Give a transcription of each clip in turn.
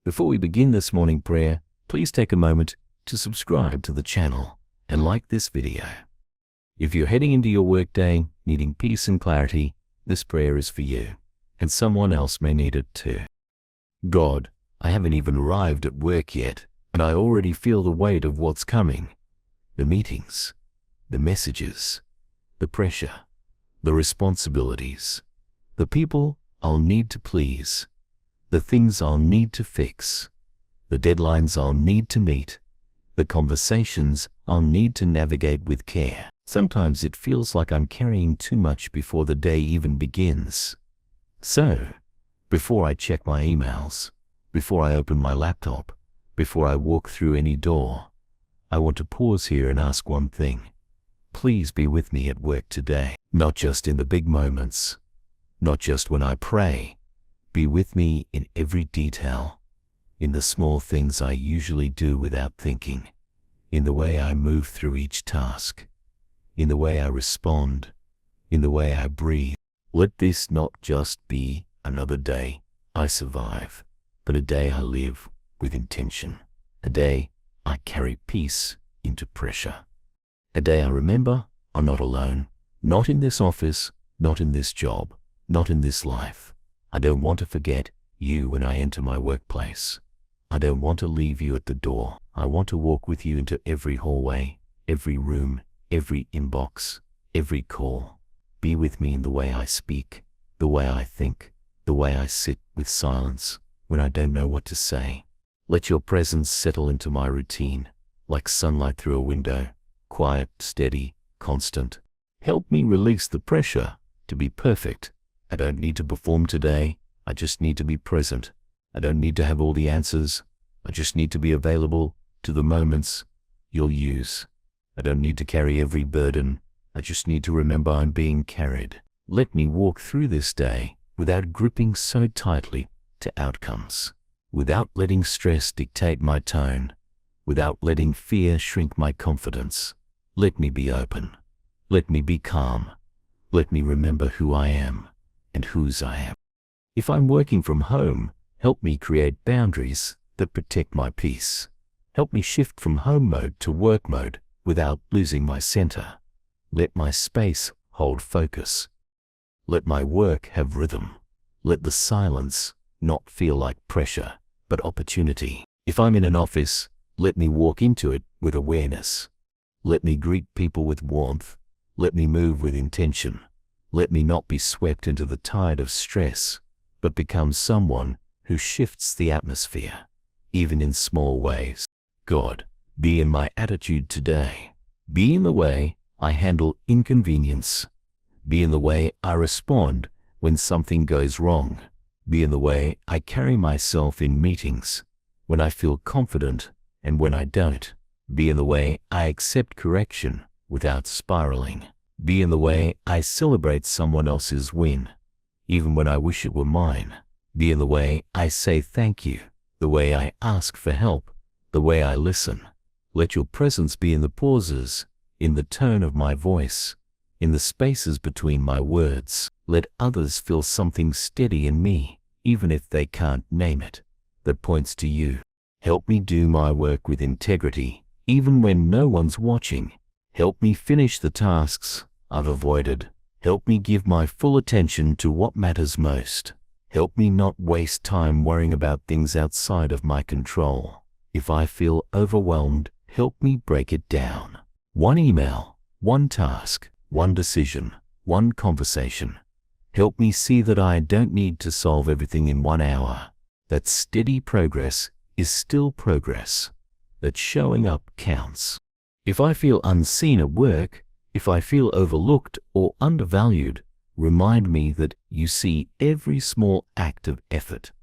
Before we begin this morning prayer, please take a moment to subscribe to the channel and like this video. If you're heading into your workday needing peace and clarity, this prayer is for you, and someone else may need it too. God, I haven't even arrived at work yet, and I already feel the weight of what's coming. The meetings, the messages, the pressure, the responsibilities, the people I'll need to please, the things I'll need to fix, the deadlines I'll need to meet, the conversations I'll need to navigate with care. Sometimes it feels like I'm carrying too much before the day even begins. So, before I check my emails, before I open my laptop, before I walk through any door, I want to pause here and ask one thing. Please be with me at work today, not just in the big moments, not just when I pray. Be with me in every detail, in the small things I usually do without thinking, in the way I move through each task, in the way I respond, in the way I breathe. Let this not just be another day I survive, but a day I live with intention, a day I carry peace into pressure, a day I remember I'm not alone, not in this office, not in this job, not in this life. I don't want to forget you when I enter my workplace. I don't want to leave you at the door. I want to walk with you into every hallway, every room, every inbox, every call. Be with me in the way I speak, the way I think, the way I sit with silence when I don't know what to say. Let your presence settle into my routine, like sunlight through a window, quiet, steady, constant. Help me release the pressure to be perfect. I don't need to perform today. I just need to be present. I don't need to have all the answers. I just need to be available to the moments you'll use. I don't need to carry every burden. I just need to remember I'm being carried. Let me walk through this day without gripping so tightly to outcomes, without letting stress dictate my tone, without letting fear shrink my confidence. Let me be open. Let me be calm. Let me remember who I am and whose I am. If I'm working from home, help me create boundaries that protect my peace. Help me shift from home mode to work mode without losing my center. Let my space hold focus. Let my work have rhythm. Let the silence not feel like pressure, but opportunity. If I'm in an office, let me walk into it with awareness. Let me greet people with warmth. Let me move with intention. Let me not be swept into the tide of stress, but become someone who shifts the atmosphere, even in small ways. God, be in my attitude today. Be in the way I handle inconvenience. Be in the way I respond when something goes wrong. Be in the way I carry myself in meetings, when I feel confident and when I don't. Be in the way I accept correction without spiraling. Be in the way I celebrate someone else's win, even when I wish it were mine. Be in the way I say thank you, the way I ask for help, the way I listen. Let your presence be in the pauses, in the tone of my voice, in the spaces between my words. Let others feel something steady in me, even if they can't name it, that points to you. Help me do my work with integrity, even when no one's watching. Help me finish the tasks I've avoided. Help me give my full attention to what matters most. Help me not waste time worrying about things outside of my control. If I feel overwhelmed, help me break it down. One email, one task, one decision, one conversation. Help me see that I don't need to solve everything in 1 hour. That steady progress is still progress. That showing up counts. If I feel unseen at work, if I feel overlooked or undervalued, remind me that you see every small act of effort.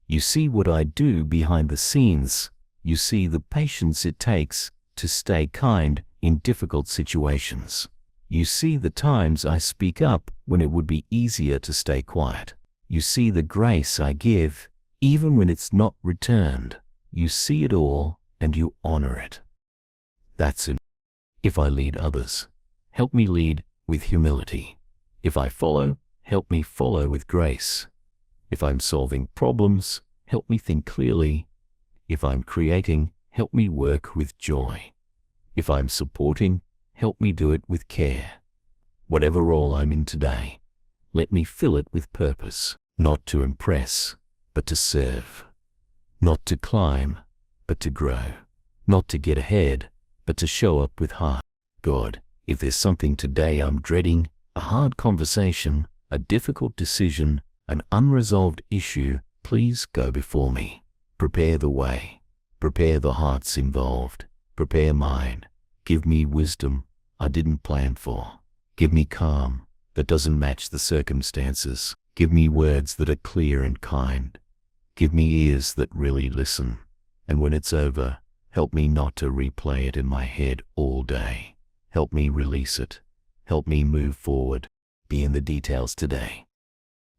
You see what I do behind the scenes. You see the patience it takes to stay kind in difficult situations. You see the times I speak up when it would be easier to stay quiet. You see the grace I give even when it's not returned. You see it all and you honor it. That's it. If I lead others, help me lead with humility. If I follow, help me follow with grace. If I'm solving problems, help me think clearly. If I'm creating, help me work with joy. If I'm supporting, help me do it with care. Whatever role I'm in today, let me fill it with purpose, not to impress, but to serve. Not to climb, but to grow. Not to get ahead, but to show up with heart. God, if there's something today I'm dreading, a hard conversation, a difficult decision, an unresolved issue, please go before me. Prepare the way. Prepare the hearts involved. Prepare mine. Give me wisdom I didn't plan for. Give me calm that doesn't match the circumstances. Give me words that are clear and kind. Give me ears that really listen. And when it's over, help me not to replay it in my head all day. Help me release it. Help me move forward. Be in the details today.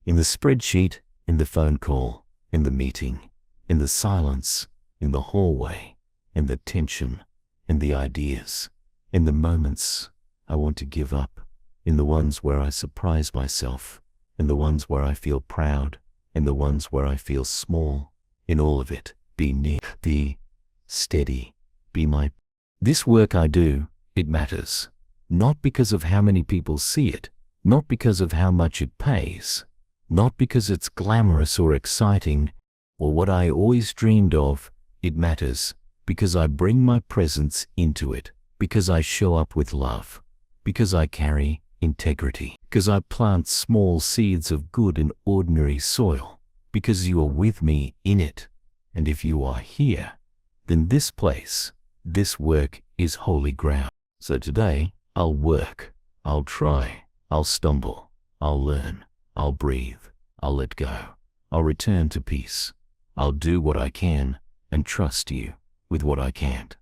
In the spreadsheet, in the phone call, in the meeting, in the silence, in the hallway, in the tension, in the ideas, in the moments I want to give up, in the ones where I surprise myself, in the ones where I feel proud, in the ones where I feel small. In all of it, be near, be steady, be my. This work I do, it matters. Not because of how many people see it, not because of how much it pays, not because it's glamorous or exciting, or what I always dreamed of. It matters because I bring my presence into it, because I show up with love, because I carry integrity, because I plant small seeds of good in ordinary soil, because you are with me in it. And if you are here, then this place, this work is holy ground. So today, I'll work, I'll try, I'll stumble, I'll learn, I'll breathe, I'll let go, I'll return to peace. I'll do what I can and trust you with what I can't.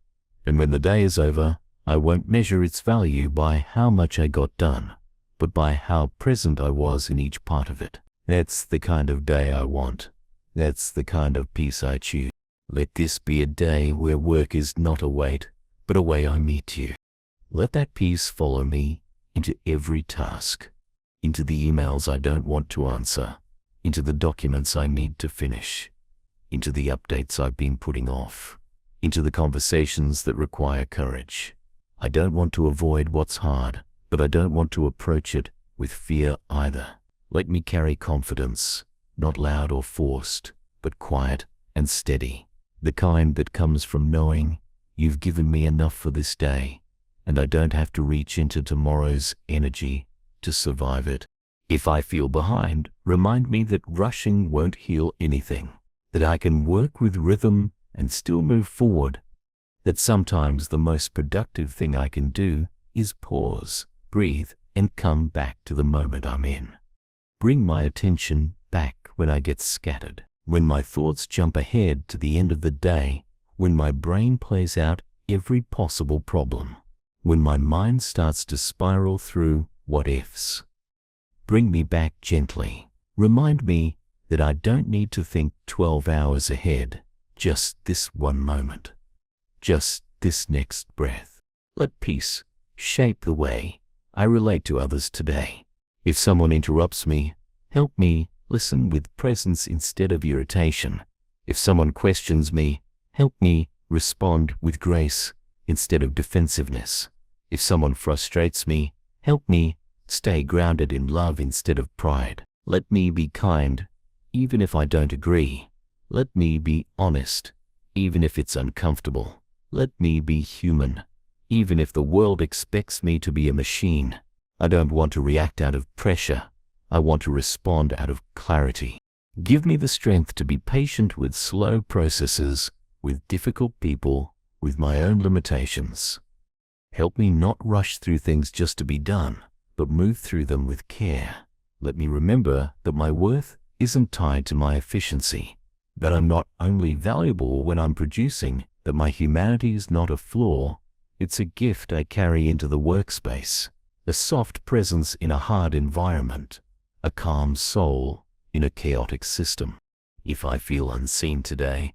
And when the day is over, I won't measure its value by how much I got done, but by how present I was in each part of it. That's the kind of day I want. That's the kind of peace I choose. Let this be a day where work is not a weight, but a way I meet you. Let that peace follow me into every task, into the emails I don't want to answer, into the documents I need to finish, into the updates I've been putting off, into the conversations that require courage. I don't want to avoid what's hard, but I don't want to approach it with fear either. Let me carry confidence, not loud or forced, but quiet and steady, the kind that comes from knowing you've given me enough for this day, and I don't have to reach into tomorrow's energy to survive it. If I feel behind, remind me that rushing won't heal anything, that I can work with rhythm and still move forward, that sometimes the most productive thing I can do is pause, breathe, and come back to the moment I'm in. Bring my attention back when I get scattered, when my thoughts jump ahead to the end of the day, when my brain plays out every possible problem, when my mind starts to spiral through what-ifs. Bring me back gently. Remind me that I don't need to think 12 hours ahead, just this one moment, just this next breath. Let peace shape the way I relate to others today. If someone interrupts me, help me listen with presence instead of irritation. If someone questions me, help me respond with grace instead of defensiveness. If someone frustrates me, help me stay grounded in love instead of pride. Let me be kind, even if I don't agree. Let me be honest, even if it's uncomfortable. Let me be human, even if the world expects me to be a machine. I don't want to react out of pressure. I want to respond out of clarity. Give me the strength to be patient with slow processes, with difficult people, with my own limitations. Help me not rush through things just to be done, but move through them with care. Let me remember that my worth isn't tied to my efficiency, that I'm not only valuable when I'm producing, that my humanity is not a flaw, it's a gift I carry into the workspace, a soft presence in a hard environment, a calm soul in a chaotic system. If I feel unseen today,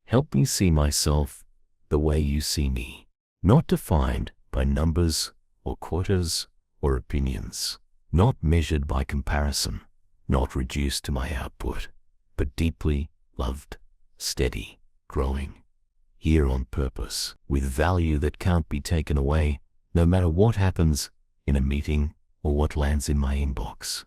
help me see myself the way you see me, not defined by numbers or quotas or opinions, not measured by comparison, not reduced to my output, but deeply loved, steady, growing, here on purpose, with value that can't be taken away, no matter what happens in a meeting or what lands in my inbox.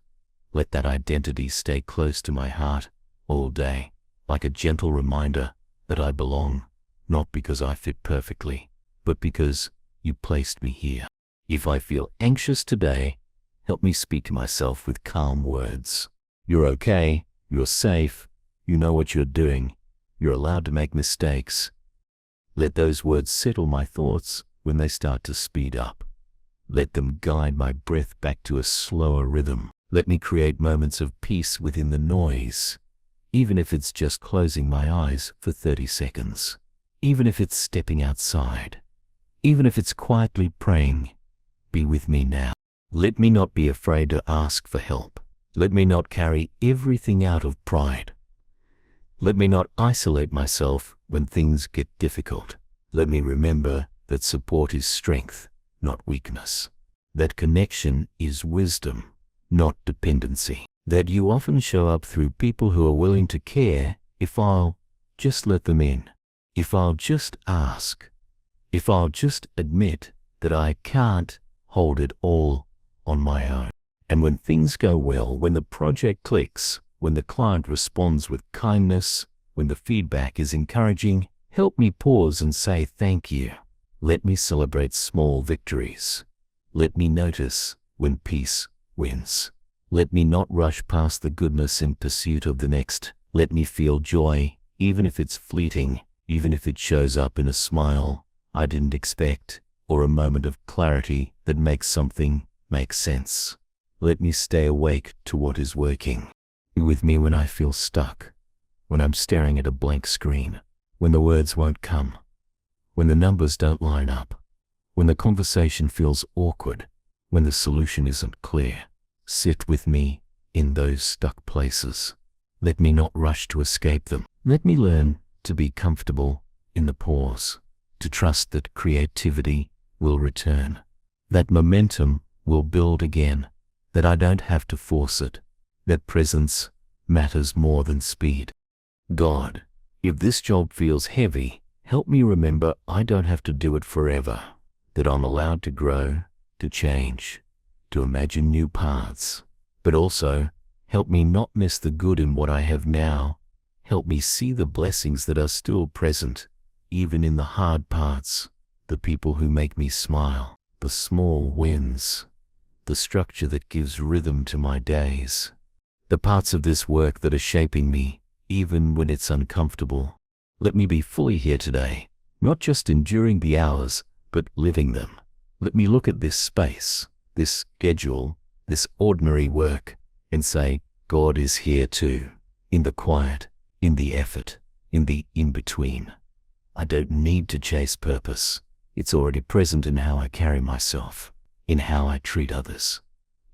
Let that identity stay close to my heart all day, like a gentle reminder that I belong, not because I fit perfectly, but because you placed me here. If I feel anxious today, help me speak to myself with calm words. You're okay, you're safe, you know what you're doing, you're allowed to make mistakes. Let those words settle my thoughts when they start to speed up. Let them guide my breath back to a slower rhythm. Let me create moments of peace within the noise, even if it's just closing my eyes for 30 seconds, even if it's stepping outside, even if it's quietly praying. Be with me now. Let me not be afraid to ask for help. Let me not carry everything out of pride. Let me not isolate myself when things get difficult. Let me remember that support is strength, not weakness. That connection is wisdom, not dependency. That you often show up through people who are willing to care if I'll just let them in. If I'll just ask. If I'll just admit that I can't hold it all on my own. And when things go well, when the project clicks, when the client responds with kindness, when the feedback is encouraging, help me pause and say thank you. Let me celebrate small victories. Let me notice when peace wins. Let me not rush past the goodness in pursuit of the next. Let me feel joy, even if it's fleeting, even if it shows up in a smile I didn't expect, or a moment of clarity that makes something make sense. Let me stay awake to what is working. Be with me when I feel stuck, when I'm staring at a blank screen, when the words won't come, when the numbers don't line up, when the conversation feels awkward, when the solution isn't clear. Sit with me in those stuck places. Let me not rush to escape them. Let me learn to be comfortable in the pause, to trust that creativity will return, that momentum will build again, that I don't have to force it, that presence matters more than speed. God, if this job feels heavy, help me remember I don't have to do it forever, that I'm allowed to grow, to change, to imagine new paths. But also, help me not miss the good in what I have now. Help me see the blessings that are still present, even in the hard parts, the people who make me smile, the small wins, the structure that gives rhythm to my days, the parts of this work that are shaping me, even when it's uncomfortable. Let me be fully here today, not just enduring the hours, but living them. Let me look at this space, this schedule, this ordinary work, and say, God is here too, in the quiet, in the effort, in the in-between. I don't need to chase purpose. It's already present in how I carry myself, in how I treat others,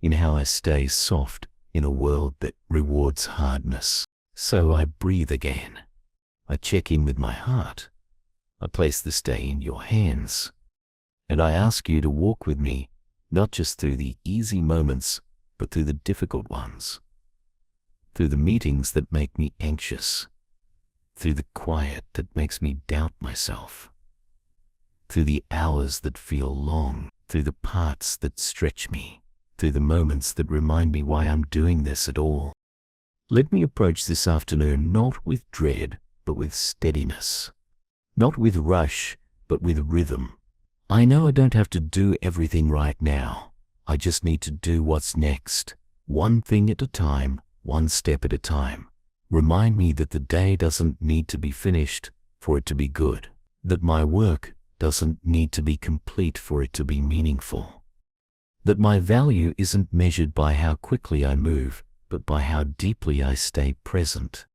in how I stay soft in a world that rewards hardness. So I breathe again. I check in with my heart. I place this day in your hands. And I ask you to walk with me, not just through the easy moments, but through the difficult ones. Through the meetings that make me anxious. Through the quiet that makes me doubt myself. Through the hours that feel long. Through the parts that stretch me. Through the moments that remind me why I'm doing this at all. Let me approach this afternoon not with dread, but with steadiness. Not with rush, but with rhythm. I know I don't have to do everything right now. I just need to do what's next. One thing at a time, one step at a time. Remind me that the day doesn't need to be finished for it to be good. That my work doesn't need to be complete for it to be meaningful. That my value isn't measured by how quickly I move, but by how deeply I stay present.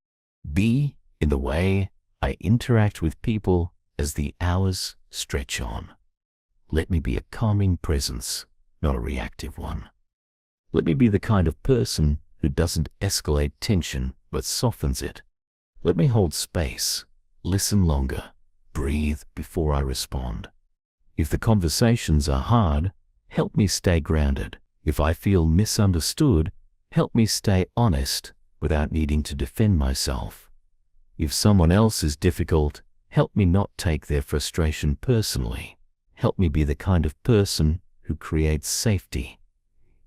Be in the way I interact with people as the hours stretch on. Let me be a calming presence, not a reactive one. Let me be the kind of person who doesn't escalate tension, but softens it. Let me hold space, listen longer, breathe before I respond. If the conversations are hard, help me stay grounded. If I feel misunderstood, help me stay honest without needing to defend myself. If someone else is difficult, help me not take their frustration personally. Help me be the kind of person who creates safety,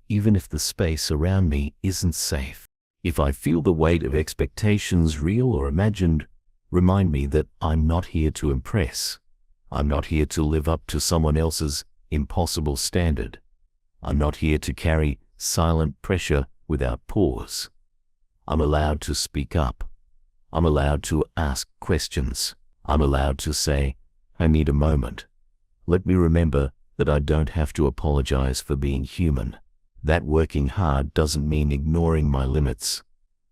even if the space around me isn't safe. If I feel the weight of expectations, real or imagined, remind me that I'm not here to impress. I'm not here to live up to someone else's impossible standard. I'm not here to carry silent pressure without pause. I'm allowed to speak up. I'm allowed to ask questions. I'm allowed to say, I need a moment. Let me remember that I don't have to apologize for being human. That working hard doesn't mean ignoring my limits.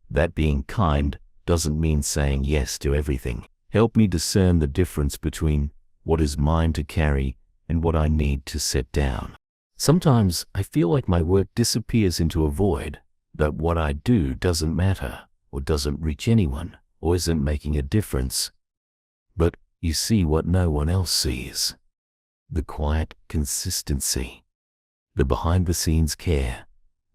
That being kind doesn't mean saying yes to everything. Help me discern the difference between what is mine to carry and what I need to set down. Sometimes I feel like my work disappears into a void, that what I do doesn't matter, or doesn't reach anyone, or isn't making a difference. But you see what no one else sees. The quiet consistency, the behind-the-scenes care,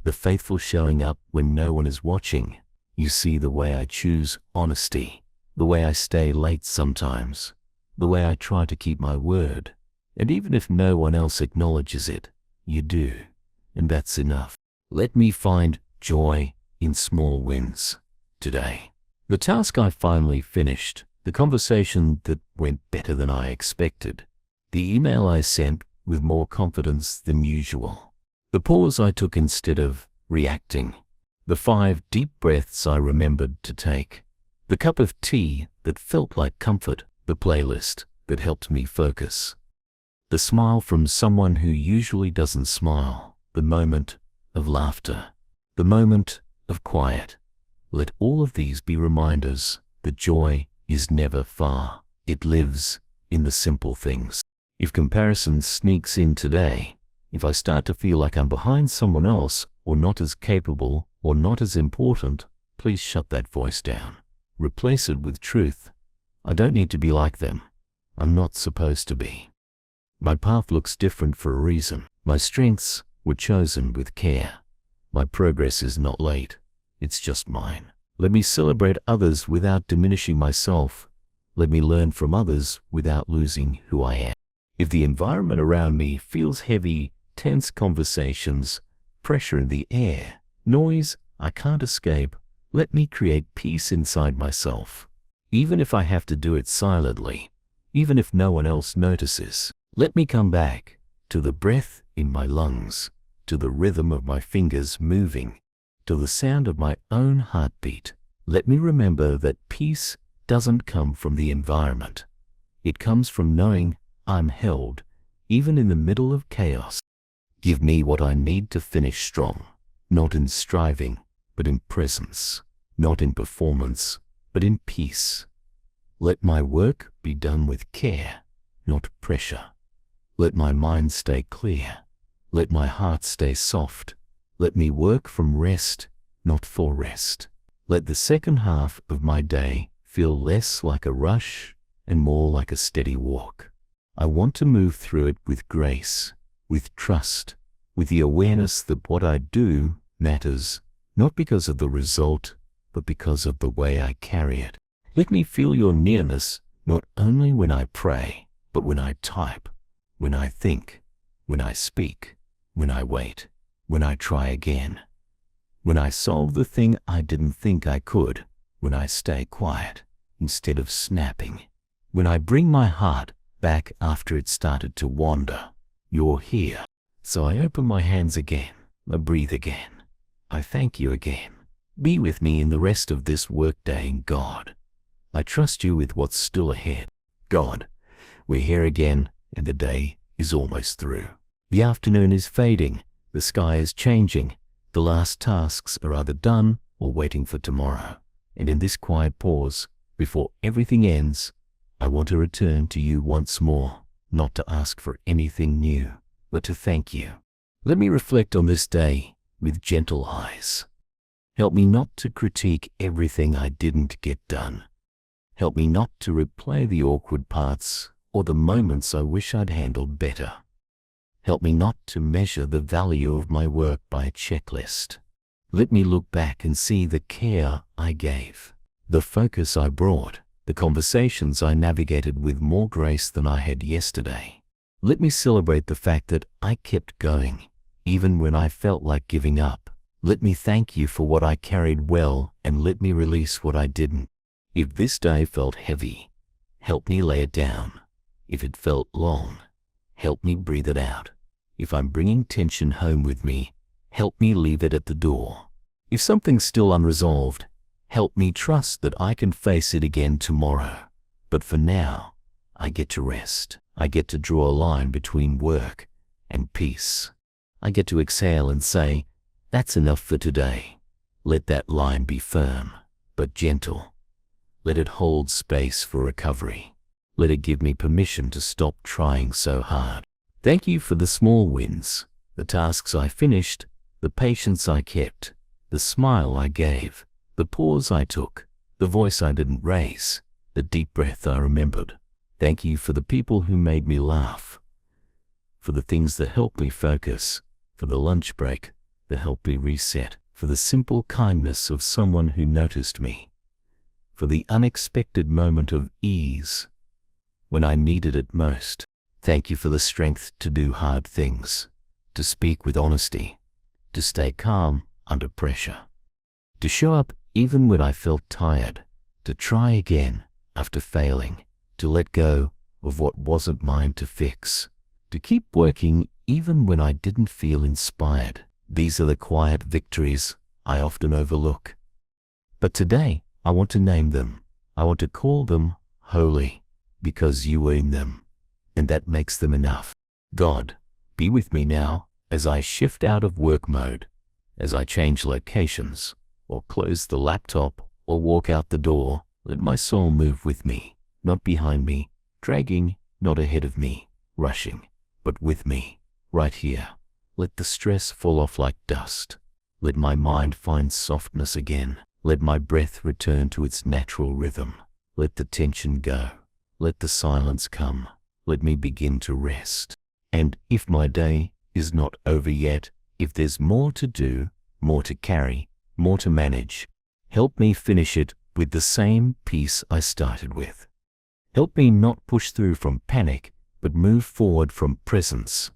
the faithful showing up when no one is watching. You see the way I choose honesty, the way I stay late sometimes, the way I try to keep my word. And even if no one else acknowledges it, you do, and that's enough. Let me find joy in small wins today. The task I finally finished, the conversation that went better than I expected, the email I sent with more confidence than usual, the pause I took instead of reacting, the 5 deep breaths I remembered to take, the cup of tea that felt like comfort, the playlist that helped me focus, the smile from someone who usually doesn't smile, the moment of laughter, the moment of quiet. Let all of these be reminders that joy is never far. It lives in the simple things. If comparison sneaks in today, if I start to feel like I'm behind someone else, or not as capable, or not as important, please shut that voice down. Replace it with truth. I don't need to be like them. I'm not supposed to be. My path looks different for a reason. My strengths were chosen with care. My progress is not late. It's just mine. Let me celebrate others without diminishing myself. Let me learn from others without losing who I am. If the environment around me feels heavy, tense conversations, pressure in the air, noise I can't escape, let me create peace inside myself. Even if I have to do it silently, even if no one else notices, let me come back to the breath in my lungs, to the rhythm of my fingers moving, to the sound of my own heartbeat. Let me remember that peace doesn't come from the environment. It comes from knowing I'm held, even in the middle of chaos. Give me what I need to finish strong, not in striving, but in presence, not in performance, but in peace. Let my work be done with care, not pressure. Let my mind stay clear. Let my heart stay soft. Let me work from rest, not for rest. Let the second half of my day feel less like a rush and more like a steady walk. I want to move through it with grace, with trust, with the awareness that what I do matters, not because of the result, but because of the way I carry it. Let me feel your nearness, not only when I pray, but when I type, when I think, when I speak, when I wait, when I try again, when I solve the thing I didn't think I could, when I stay quiet instead of snapping, when I bring my heart back after it started to wander. You're here. So I open my hands again. I breathe again. I thank you again. Be with me in the rest of this workday, God. I trust you with what's still ahead. God, we're here again, and the day is almost through. The afternoon is fading. The sky is changing. The last tasks are either done or waiting for tomorrow. And in this quiet pause, before everything ends, I want to return to you once more, not to ask for anything new, but to thank you. Let me reflect on this day with gentle eyes. Help me not to critique everything I didn't get done. Help me not to replay the awkward parts or the moments I wish I'd handled better. Help me not to measure the value of my work by a checklist. Let me look back and see the care I gave, the focus I brought, the conversations I navigated with more grace than I had yesterday. Let me celebrate the fact that I kept going, even when I felt like giving up. Let me thank you for what I carried well, and let me release what I didn't. If this day felt heavy, help me lay it down. If it felt long, help me breathe it out. If I'm bringing tension home with me, help me leave it at the door. If something's still unresolved, help me trust that I can face it again tomorrow. But for now, I get to rest. I get to draw a line between work and peace. I get to exhale and say, that's enough for today. Let that line be firm, but gentle. Let it hold space for recovery. Let it give me permission to stop trying so hard. Thank you for the small wins, the tasks I finished, the patience I kept, the smile I gave, the pause I took, the voice I didn't raise, the deep breath I remembered. Thank you for the people who made me laugh, for the things that helped me focus, for the lunch break that helped me reset, for the simple kindness of someone who noticed me, for the unexpected moment of ease when I needed it most. Thank you for the strength to do hard things, to speak with honesty, to stay calm under pressure, to show up even when I felt tired, to try again after failing, to let go of what wasn't mine to fix, to keep working even when I didn't feel inspired. These are the quiet victories I often overlook. But today, I want to name them. I want to call them holy, because you were in them, and that makes them enough. God, be with me now as I shift out of work mode, as I change locations, or close the laptop, or walk out the door. Let my soul move with me, not behind me, dragging, not ahead of me, rushing, but with me, right here. Let the stress fall off like dust. Let my mind find softness again. Let my breath return to its natural rhythm. Let the tension go. Let the silence come. Let me begin to rest. And if my day is not over yet, if there's more to do, more to carry, more to manage, help me finish it with the same peace I started with. Help me not push through from panic, but move forward from presence.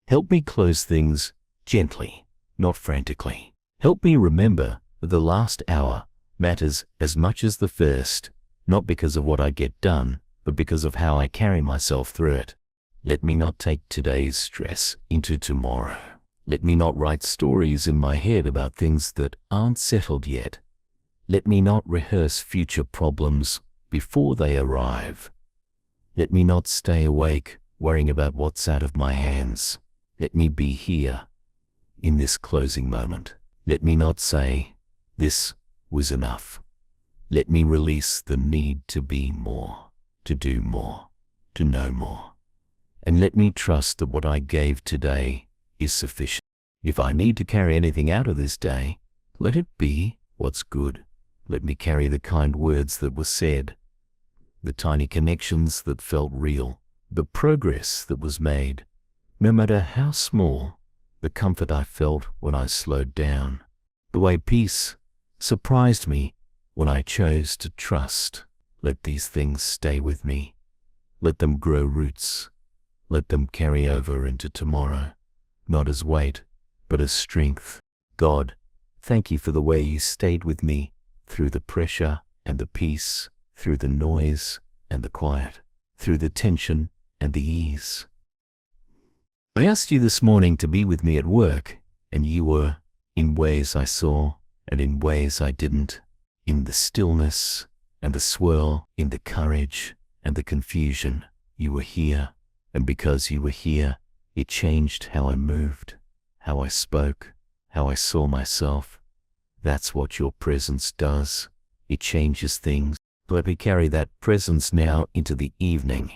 Help me close things gently, not frantically. Help me remember that the last hour matters as much as the first, not because of what I get done, but because of how I carry myself through it. Let me not take today's stress into tomorrow. Let me not write stories in my head about things that aren't settled yet. Let me not rehearse future problems before they arrive. Let me not stay awake worrying about what's out of my hands. Let me be here in this closing moment. Let me not say, this was enough. Let me release the need to be more, to do more, to know more. And let me trust that what I gave today is sufficient. If I need to carry anything out of this day, let it be what's good. Let me carry the kind words that were said, the tiny connections that felt real, the progress that was made, no matter how small, the comfort I felt when I slowed down, the way peace surprised me when I chose to trust. Let these things stay with me. Let them grow roots. Let them carry over into tomorrow, not as weight, but as strength. God, thank you for the way you stayed with me through the pressure and the peace, through the noise and the quiet, through the tension and the ease. I asked you this morning to be with me at work, and you were, in ways I saw and in ways I didn't, in the stillness and the swirl, in the courage and the confusion. You were here, and because you were here, it changed how I moved, how I spoke, how I saw myself. That's what your presence does. It changes things. Let me carry that presence now into the evening,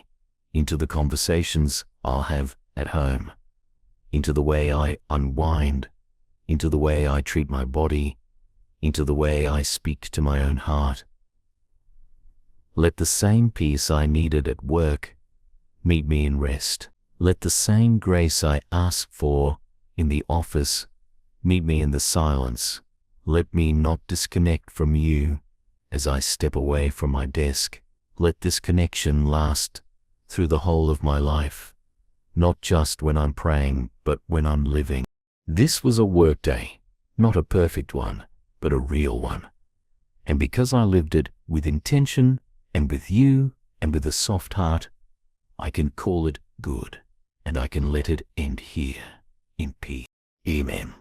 into the conversations I'll have at home, into the way I unwind, into the way I treat my body, into the way I speak to my own heart. Let the same peace I needed at work meet me in rest. Let the same grace I ask for in the office meet me in the silence. Let me not disconnect from you As I step away from my desk, let this connection last through the whole of my life, not just when I'm praying, but when I'm living. This was a workday, not a perfect one, but a real one. And because I lived it with intention and with you and with a soft heart, I can call it good, and I can let it end here in peace. Amen.